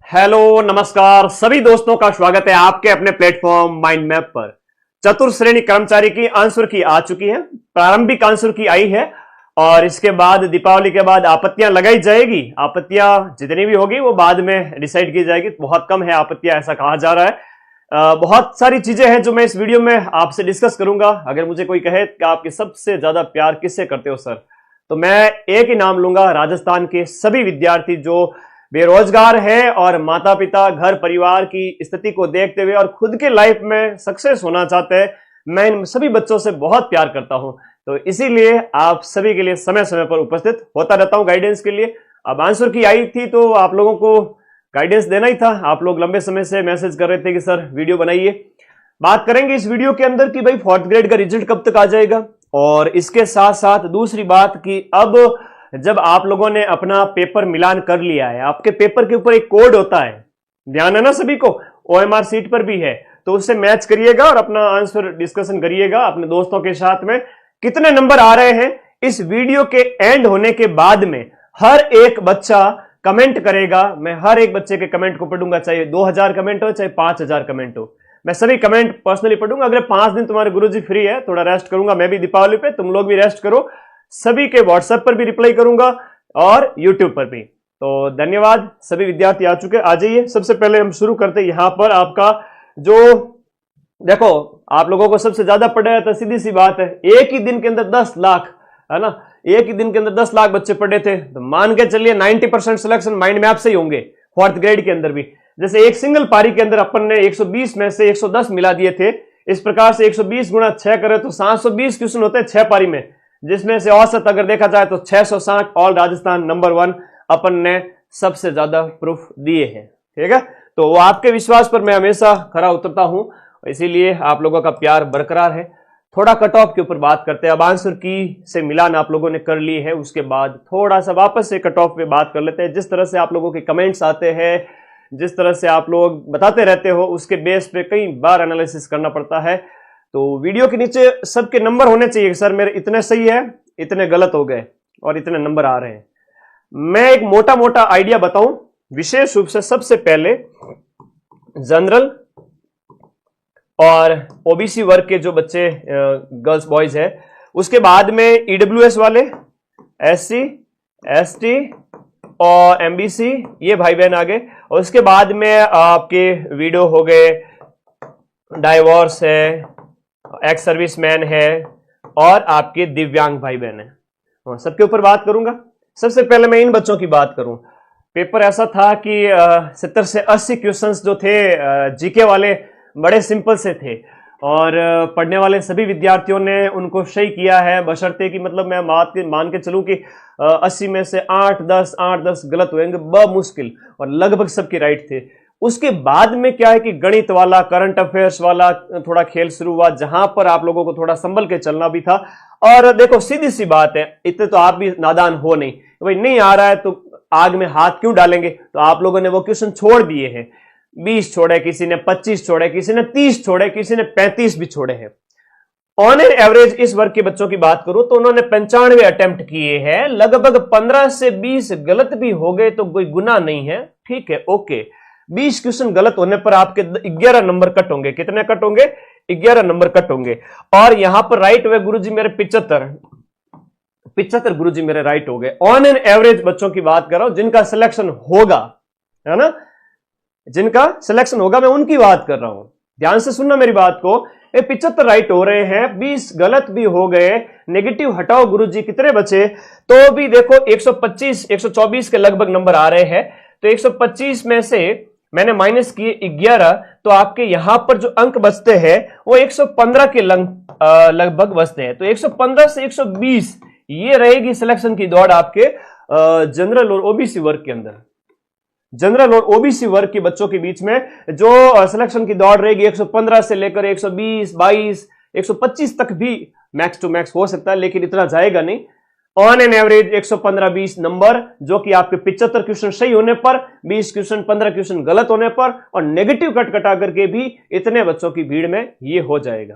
Hello नमस्कार सभी दोस्तों का स्वागत है आपके अपने प्लेटफॉर्म माइंड मैप पर। चतुर्थ श्रेणी कर्मचारी की आंसर की आ चुकी है, प्रारंभिक आंसर की आई है और इसके बाद दीपावली के बाद आपत्तियां लगाई जाएगी। आपत्तियां जितनी भी होगी वो बाद में डिसाइड की जाएगी। बहुत कम है आपत्तियां, ऐसा कहा जा रहा है। बहुत सारी चीजें हैं जो मैं इस वीडियो में आपसे डिस्कस करूंगा। अगर मुझे कोई कहे कि आपके सबसे ज्यादा प्यार किससे करते हो सर, तो मैं एक ही नाम लूंगा, राजस्थान के सभी विद्यार्थी जो बेरोजगार है और माता पिता घर परिवार की स्थिति को देखते हुए और खुद के लाइफ में सक्सेस होना चाहते हैं। मैं इन सभी बच्चों से बहुत प्यार करता हूं, तो इसीलिए आप सभी के लिए समय समय पर उपस्थित होता रहता हूं गाइडेंस के लिए। अब आंसर की आई थी तो आप लोगों को गाइडेंस देना ही था। आप लोग लंबे समय से मैसेज कर रहे थे कि सर वीडियो बनाइए। बात करेंगे इस वीडियो के अंदर कि भाई फोर्थ ग्रेड का रिजल्ट कब तक आ जाएगा, और इसके साथ साथ दूसरी बात कि अब जब आप लोगों ने अपना पेपर मिलान कर लिया है, आपके पेपर के ऊपर एक कोड होता है, ध्यान है ना सभी को, ओएमआर सीट पर भी है, तो उससे मैच करिएगा और अपना आंसर डिस्कशन करिएगा अपने दोस्तों के साथ में। कितने नंबर आ रहे हैं इस वीडियो के एंड होने के बाद में हर एक बच्चा कमेंट करेगा। मैं हर एक बच्चे के कमेंट को पढ़ूंगा, चाहे 2000 कमेंट हो चाहे 5000 कमेंट हो, मैं सभी कमेंट पर्सनली पढ़ूंगा। अगर 5 दिन तुम्हारे गुरुजी फ्री है, थोड़ा रेस्ट करूंगा मैं भी दीपावली पे, तुम लोग भी रेस्ट करो। सभी के व्हाट्सएप पर भी रिप्लाई करूंगा और यूट्यूब पर भी। तो धन्यवाद, सभी विद्यार्थी आ चुके, आ जाइए। सबसे पहले हम शुरू करते हैं यहां पर आपका जो देखो, आप लोगों को सबसे ज्यादा पढ़ाया था, सीधी सी बात है, एक ही दिन के अंदर 10 लाख, है ना, एक ही दिन के अंदर 10 लाख बच्चे पढ़े थे, तो मान के चलिए 90% सिलेक्शन माइंड मैप से ही होंगे फोर्थ ग्रेड के अंदर भी। जैसे एक सिंगल पारी के अंदर अपन ने 120 में से 110 मिला दिए थे, इस प्रकार से 120 गुणा 6 करे तो 720 क्वेश्चन होते हैं 6 पारी में, जिसमें से औसत अगर देखा जाए तो 660। ऑल राजस्थान नंबर 1 अपन ने सबसे ज्यादा प्रूफ दिए हैं, ठीक है। तो आपके विश्वास पर मैं हमेशा खरा उतरता हूं, इसीलिए आप लोगों का प्यार बरकरार है। थोड़ा कट ऑफ के ऊपर बात करते हैं। अब आंसर की से मिलान आप लोगों ने कर ली है, उसके बाद थोड़ा सा वापस से कट ऑफ पे बात कर लेते हैं। जिस तरह से आप लोगों के कमेंट्स आते हैं, जिस तरह से आप लोग बताते रहते हो, उसके बेस पे कई बार एनालिसिस करना पड़ता है। तो वीडियो के नीचे सबके नंबर होने चाहिए, सर मेरे इतने सही है, इतने गलत हो गए और इतने नंबर आ रहे हैं। मैं एक मोटा मोटा आइडिया बताऊं, विशेष रूप से सबसे पहले जनरल और ओबीसी वर्ग के जो बच्चे गर्ल्स बॉयज है, उसके बाद में ईडब्ल्यूएस वाले, एससी एसटी और एमबीसी, ये भाई बहन आ गए। और उसके बाद में आपके वीडियो हो गए, डाइवोर्स है, एक्स सर्विसमैन है और आपके दिव्यांग भाई बहन है, सबके ऊपर बात करूंगा। सबसे पहले मैं इन बच्चों की बात करूं। पेपर ऐसा था कि 70 से 80 क्वेश्चंस जो थे जीके वाले बड़े सिंपल से थे और पढ़ने वाले सभी विद्यार्थियों ने उनको सही किया है, बशर्ते कि मतलब मैं मान के चलूं कि 80 में से 8-10 गलत होंगे बमुश्किल, और लगभग सबके राइट थे। उसके बाद में क्या है कि गणित वाला, करंट अफेयर्स वाला थोड़ा खेल शुरू हुआ, जहां पर आप लोगों को थोड़ा संभल के चलना भी था। और देखो सीधी सी बात है, इतने तो आप भी नादान हो नहीं, भाई नहीं आ रहा है तो आग में हाथ क्यों डालेंगे। तो आप लोगों ने वो क्वेश्चन छोड़ दिए हैं, 20 छोड़े, किसी ने 25 छोड़े, किसी ने 30 छोड़े, किसी ने 35 भी छोड़े हैं। ऑन एन एवरेज इस वर्ग के बच्चों की बात करूं तो उन्होंने 95 अटेम्प्ट किए हैं, लगभग 15 से 20 गलत भी हो गए तो कोई गुनाह नहीं है, ठीक है, ओके। 20 क्वेश्चन गलत होने पर आपके 11 नंबर कट होंगे। कितने कट होंगे? 11 नंबर कट होंगे। और यहां पर राइट हुए गुरुजी मेरे 75 गुरुजी मेरे राइट हो गए। ऑन एन एवरेज बच्चों की बात कर रहा हूं जिनका सिलेक्शन होगा, है ना, जिनका सिलेक्शन होगा, मैं उनकी बात कर रहा हूं। ध्यान से सुनना मेरी बात को। 75 राइट हो रहे हैं, 20 गलत भी हो गए, नेगेटिव हटाओ गुरुजी, कितने बचे? तो भी देखो 125 124 के लगभग नंबर आ रहे हैं। तो 125 में से मैंने माइनस किए 11, तो आपके यहां पर जो अंक बचते हैं वो 115 के लगभग बचते हैं। तो 115 से 120 ये रहेगी सिलेक्शन की दौड़ आपके जनरल और ओबीसी वर्ग के अंदर। जनरल और ओबीसी वर्ग के बच्चों के बीच में जो सिलेक्शन की दौड़ रहेगी 115 से लेकर 120, 22, 125 तक भी मैक्स टू मैक्स हो सकता है, लेकिन इतना जाएगा नहीं। ऑन एन एवरेज 115-20 नंबर, जो कि आपके 75 क्वेश्चन सही होने पर, 20 क्वेश्चन 15 क्वेश्चन गलत होने पर और नेगेटिव कट कटा करके भी इतने बच्चों की भीड़ में ये हो जाएगा।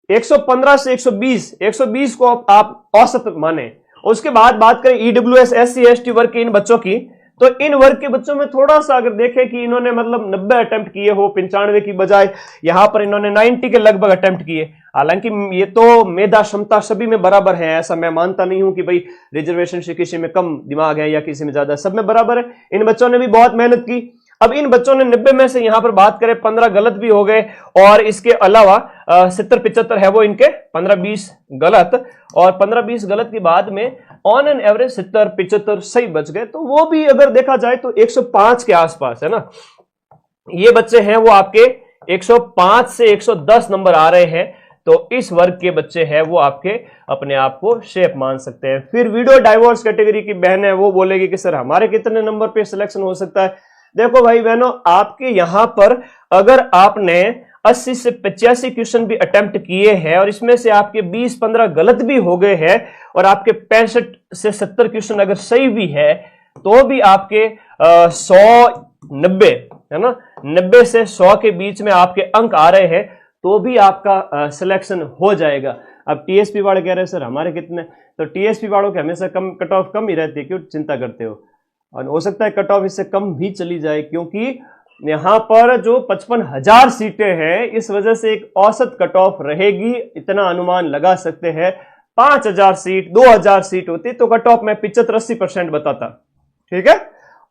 115 से 120 को आप औसत माने। उसके बाद बात करें ईडब्ल्यूएस, एससी, एसटी वर्ग के इन बच्चों की, तो इन वर्ग के बच्चों में थोड़ा सा अगर देखें कि इन्होंने मतलब 90 अटेम्प्ट किए हो 95 की बजाय, यहां पर इन्होंने 90 के लगभग अटेम्प्ट किए। हालांकि ये तो मेधा क्षमता सभी में बराबर है, ऐसा मैं मानता नहीं हूं कि भाई रिजर्वेशन से किसी में कम दिमाग है या किसी में ज्यादा, सब में बराबर है। इन बच्चों ने भी बहुत मेहनत की। अब इन बच्चों ने 90 में से यहां पर बात करें 15 गलत भी हो गए, और इसके अलावा 70-75 है वो इनके 15-20 गलत, और 15-20 गलत के बाद में ऑन एन एवरेज 70-75 सही बच गए। तो वो भी अगर देखा जाए तो 105 के आसपास है ना। ये बच्चे हैं वो आपके 105 से 110 नंबर आ रहे हैं, तो इस वर्ग के बच्चे हैं वो आपके अपने आप को शेप मान सकते हैं। फिर वीडियो डाइवोर्स कैटेगरी की बहन है, वो बोलेगी कि सर हमारे कितने नंबर पे सिलेक्शन हो सकता है। देखो भाई बहनों, आपके यहां पर अगर आपने 80 से 85 क्वेश्चन भी अटेम्प्ट किए हैं और इसमें से आपके 20-15 गलत भी हो गए हैं और आपके 65 से 70 क्वेश्चन अगर सही भी है, तो भी आपके 100-90 है ना, 90 से 100 के बीच में आपके अंक आ रहे हैं, तो भी आपका सिलेक्शन हो जाएगा। अब टीएसपी वाले कह रहे हैं सर हमारे कितने, तो टीएसपी वालों के हमेशा कम कट ऑफ कम ही रहती है, क्यों चिंता करते हो। और हो सकता है कट ऑफ इससे कम भी चली जाए, क्योंकि यहां पर जो 55,000 सीटें हैं, इस वजह से एक औसत कट ऑफ रहेगी, इतना अनुमान लगा सकते हैं। 5,000 सीट 2,000 सीट होती तो कट ऑफ मैं 75-80% बताता, ठीक है।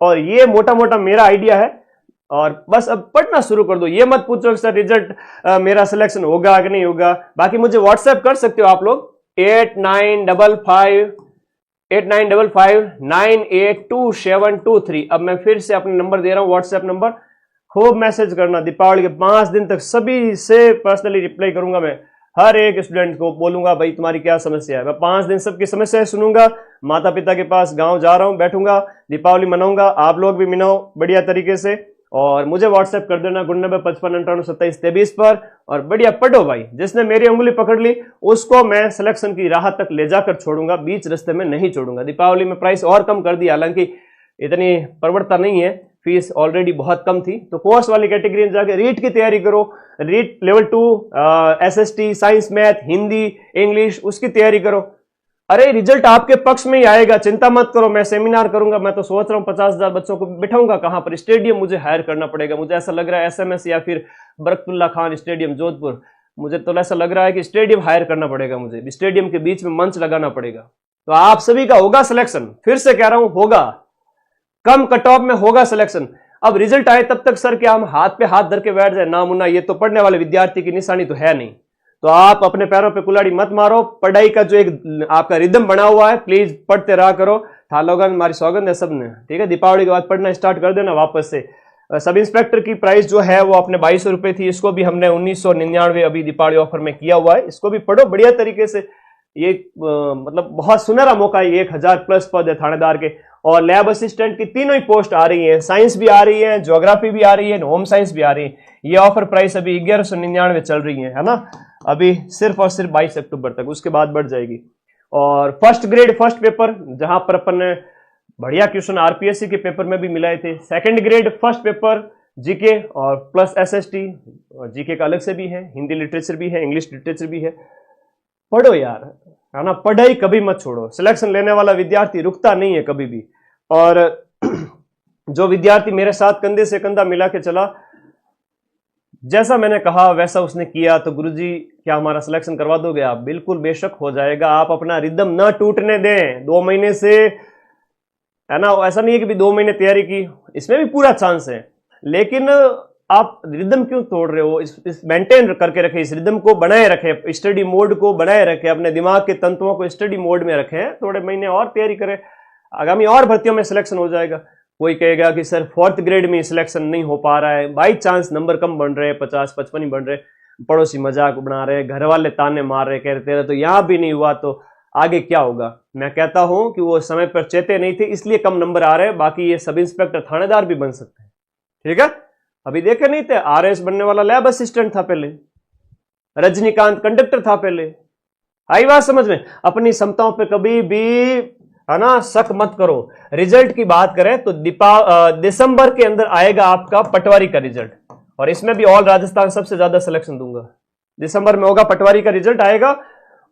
और ये मोटा मोटा मेरा आइडिया है, और बस अब पढ़ना शुरू कर दो। ये मत पूछो कि सर रिजल्ट मेरा सिलेक्शन होगा कि नहीं होगा। बाकी मुझे व्हाट्सएप कर सकते हो आप लोग 8955982723। अब मैं फिर से अपने नंबर दे रहा हूं, व्हाट्सएप नंबर। खूब मैसेज करना, दीपावली के 5 दिन तक सभी से पर्सनली रिप्लाई करूंगा। मैं हर एक स्टूडेंट को बोलूंगा भाई तुम्हारी क्या समस्या है, मैं 5 दिन सबकी समस्याएं सुनूंगा। माता पिता के पास गांव जा रहा हूं, बैठूंगा, दीपावली मनाऊंगा, आप लोग भी मनाओ बढ़िया तरीके से। और मुझे व्हाट्सएप कर देना 9955582723 पर, और बढ़िया पढ़ो भाई। जिसने मेरी उंगली पकड़ ली उसको मैं सिलेक्शन की राह तक ले जाकर छोड़ूंगा, बीच रास्ते में नहीं छोड़ूंगा। दीपावली में प्राइस और कम कर दिया, हालांकि इतनी प्रवणता नहीं है, फीस ऑलरेडी बहुत कम थी। तो कोर्स वाली कैटेगरी में जाके रीट की तैयारी करो, REET level 2 SST science math Hindi English उसकी तैयारी करो। अरे रिजल्ट आपके पक्ष में ही आएगा, चिंता मत करो। मैं सेमिनार करूंगा, मैं तो सोच रहा हूं 50,000 बच्चों को बिठाऊंगा। कहां पर? स्टेडियम मुझे हायर करना पड़ेगा। मुझे ऐसा लग रहा है एसएमएस या फिर बरकतुल्ला खान स्टेडियम जोधपुर, मुझे तो ऐसा लग रहा है कि स्टेडियम हायर करना पड़ेगा मुझे, स्टेडियम के बीच में मंच लगाना पड़ेगा। तो आप सभी का होगा सिलेक्शन, फिर से कह रहा हूं होगा, कम कट ऑफ में होगा सिलेक्शन। अब रिजल्ट आए तब तक सर क्या हम हाथ पे हाथ धर के बैठ जाए? ना मुन्ना, ये तो पढ़ने वाले विद्यार्थी की निशानी तो है नहीं। तो आप अपने पैरों पे कुल्हाड़ी मत मारो। पढ़ाई का जो एक आपका रिदम बना हुआ है, प्लीज पढ़ते रहा करो। थालोगन हमारी सौगंध है सबने, ठीक है। दीपावली के बाद पढ़ना स्टार्ट कर देना वापस से। सब इंस्पेक्टर की प्राइस जो है वो अपने 2200 रुपए थी, इसको भी हमने 1999 अभी दीपावली ऑफर में किया हुआ है। इसको भी पढ़ो बढ़िया तरीके से। ये मतलब बहुत सुनहरा मौका है। 1000+ पद है थानेदार के, और लैब असिस्टेंट की तीनों ही पोस्ट आ रही है। साइंस भी आ रही है, ज्योग्राफी भी आ रही है, होम साइंस भी आ रही है। ये ऑफर प्राइस अभी 1199 चल रही है ना, अभी सिर्फ और सिर्फ 22 अक्टूबर तक, उसके बाद बढ़ जाएगी। और फर्स्ट ग्रेड फर्स्ट पेपर, जहां पर अपन ने बढ़िया क्वेश्चन आरपीएससी के पेपर में भी मिलाए थे। Second grade first paper GK और प्लस एसएसटी, जीके का अलग से भी है, हिंदी लिटरेचर भी है, इंग्लिश लिटरेचर भी है। पढ़ो यार, है ना, पढ़ाई कभी मत छोड़ो। सिलेक्शन लेने वाला विद्यार्थी रुकता नहीं है कभी भी। और जो विद्यार्थी मेरे साथ कंधे से कंधा मिला के चला, जैसा मैंने कहा वैसा उसने किया, तो गुरुजी क्या हमारा सिलेक्शन करवा दोगे आप? बिल्कुल बेशक हो जाएगा। आप अपना रिदम ना टूटने दें। 2 महीने से, है ना, ऐसा नहीं है कि भी 2 महीने तैयारी की, इसमें भी पूरा चांस है, लेकिन आप रिदम क्यों तोड़ रहे हो? इस मेंटेन करके रखें, इस रिदम को बनाए रखें, स्टडी मोड को बनाए रखें, अपने दिमाग के तंतुओं को स्टडी मोड में रखें। थोड़े महीने और तैयारी करें, आगामी और भर्तियों में सिलेक्शन हो जाएगा। कोई कहेगा कि सर 4th ग्रेड में सिलेक्शन नहीं हो पा रहा है, बाई चांस नंबर कम बन रहे हैं, 50-55 ही बन रहे, पड़ोसी मजाक बना रहे, घर वाले ताने मार रहे, कह रहे तो यहां भी नहीं हुआ तो आगे क्या होगा? मैं कहता हूं कि वो समय पर चेते नहीं थे, इसलिए कम नंबर आ रहे हैं। बाकी ये सब इंस्पेक्टर थानेदार भी बन सकते हैं, ठीक है। अभी देखे नहीं थे, आरएस बनने वाला लैब असिस्टेंट था पहले, रजनीकांत कंडक्टर था पहले। आई बात समझ में? अपनी क्षमताओं पे कभी भी, है ना, शक मत करो। रिजल्ट की बात करें तो दिसंबर के अंदर आएगा आपका पटवारी का रिजल्ट, और इसमें भी ऑल राजस्थान सबसे ज्यादा सिलेक्शन दूंगा। दिसंबर में होगा पटवारी का रिजल्ट आएगा,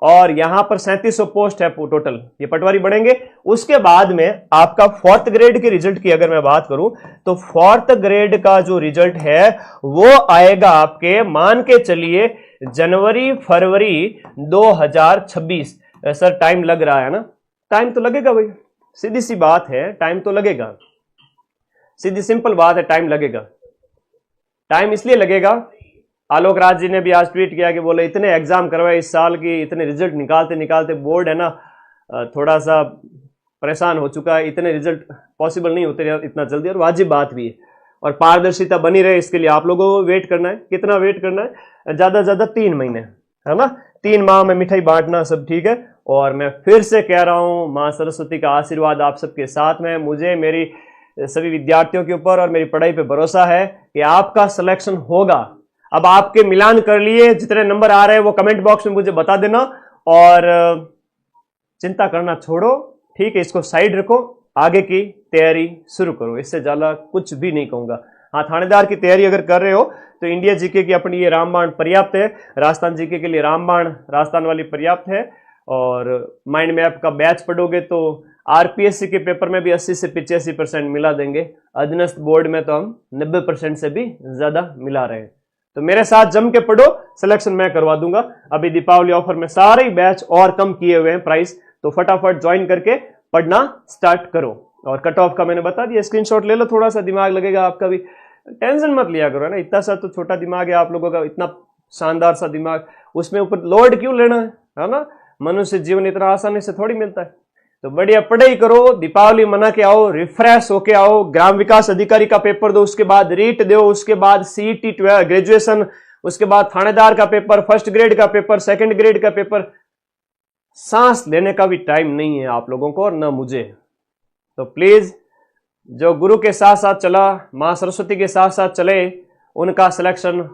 और यहां पर 3700 पोस्ट है टोटल, ये पटवारी बढ़ेंगे। उसके बाद में आपका 4th ग्रेड के रिजल्ट की अगर मैं बात करूं तो 4th ग्रेड का जो रिजल्ट है वो आएगा आपके, मान के चलिए जनवरी फरवरी 2026। सर टाइम लग रहा है ना? टाइम तो लगेगा भाई, सीधी सी बात है, टाइम तो लगेगा, सीधी सिंपल बात है, टाइम लगेगा। टाइम इसलिए लगेगा, आलोक राज जी ने भी आज ट्वीट किया कि बोले इतने एग्जाम करवाए इस साल की, इतने रिजल्ट निकालते निकालते बोर्ड है ना थोड़ा सा परेशान हो चुका है, इतने रिजल्ट पॉसिबल नहीं होते इतना जल्दी, और वाजिब बात भी है। और पारदर्शिता बनी रहे इसके लिए आप लोगों को वेट करना है। कितना वेट करना है? ज्यादा से ज्यादा 3 महीने, है ना? 3 माह में मिठाई बांटना, सब ठीक है। और मैं फिर से कह रहा हूं, मां सरस्वती का आशीर्वाद आप सबके साथ में, मुझे मेरी सभी विद्यार्थियों के ऊपर और मेरी पढ़ाई पे भरोसा है कि आपका सिलेक्शन होगा। अब आपके मिलान कर लिए, जितने नंबर आ रहे हैं वो कमेंट बॉक्स में मुझे बता देना, और चिंता करना छोड़ो, ठीक है? इसको साइड रखो, आगे की तैयारी शुरू करो, इससे ज्यादा कुछ भी नहीं कहूंगा। हाँ, थानेदार की तैयारी अगर कर रहे हो तो इंडिया जीके की अपनी ये रामबाण पर्याप्त है, राजस्थान जीके के लिए रामबाण राजस्थान वाली पर्याप्त है। और माइंड मैप का बैच पढ़ोगे तो आरपीएससी के पेपर में भी 80 से 85% मिला देंगे, अधीनस्थ बोर्ड में तो हम 90% से भी ज्यादा मिला रहे हैं। तो मेरे साथ जम के पढ़ो, सिलेक्शन मैं करवा दूंगा। अभी दीपावली ऑफर में सारे बैच और कम किए हुए हैं प्राइस, तो फटाफट ज्वाइन करके पढ़ना स्टार्ट करो। और कट ऑफ का मैंने बता दिया, स्क्रीनशॉट ले लो, थोड़ा सा दिमाग लगेगा आपका भी, टेंशन मत लिया करो, है ना? इतना सा तो छोटा दिमाग है आप लोगों का, इतना शानदार सा दिमाग, उसमें ऊपर लोड क्यों लेना है ना? मनुष्य जीवन इतना आसानी से थोड़ी मिलता है। तो बढ़िया पढ़ाई करो, दीपावली मना के आओ, रिफ्रेश होके आओ, ग्राम विकास अधिकारी का पेपर दो, उसके बाद रीट दो, उसके बाद सीईटी ग्रेजुएशन, उसके बाद थानेदार का पेपर, 1st ग्रेड का पेपर, 2nd ग्रेड का पेपर। सांस लेने का भी टाइम नहीं है आप लोगों को और ना मुझे। तो प्लीज, जो गुरु के साथ साथ चला, मां सरस्वती के साथ साथ चले, उनका सिलेक्शन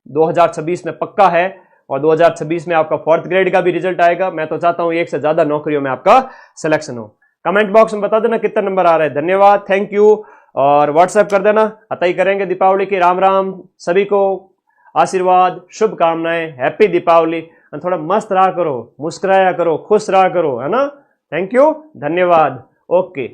2026 में पक्का है। और 2026 में आपका 4th ग्रेड का भी रिजल्ट आएगा। मैं तो चाहता हूं 1 से ज्यादा नौकरियों में आपका सिलेक्शन हो। कमेंट बॉक्स में बता देना कितना नंबर आ रहा है। धन्यवाद, थैंक यू। और व्हाट्सएप कर देना, अतई करेंगे दीपावली की। राम राम, सभी को आशीर्वाद, शुभकामनाएं, हैप्पी दीपावली। थोड़ा मस्त रहा करो, मुस्कुराया करो, खुश रहा करो, है ना? थैंक यू, धन्यवाद, ओके।